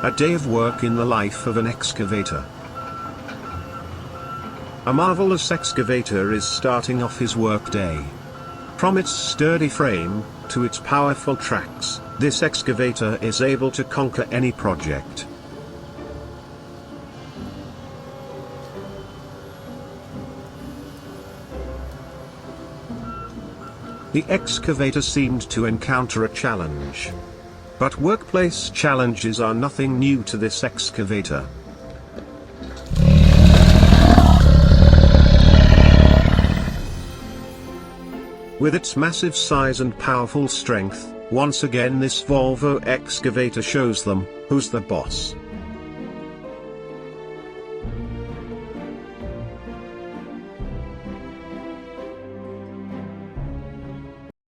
A day of work in the life of an excavator. A marvelous excavator is starting off his workday. From its sturdy frame to its powerful tracks, this excavator is able to conquer any project. The excavator seemed to encounter a challenge. But workplace challenges are nothing new to this excavator. With its massive size and powerful strength, once again this Volvo excavator shows them who's the boss.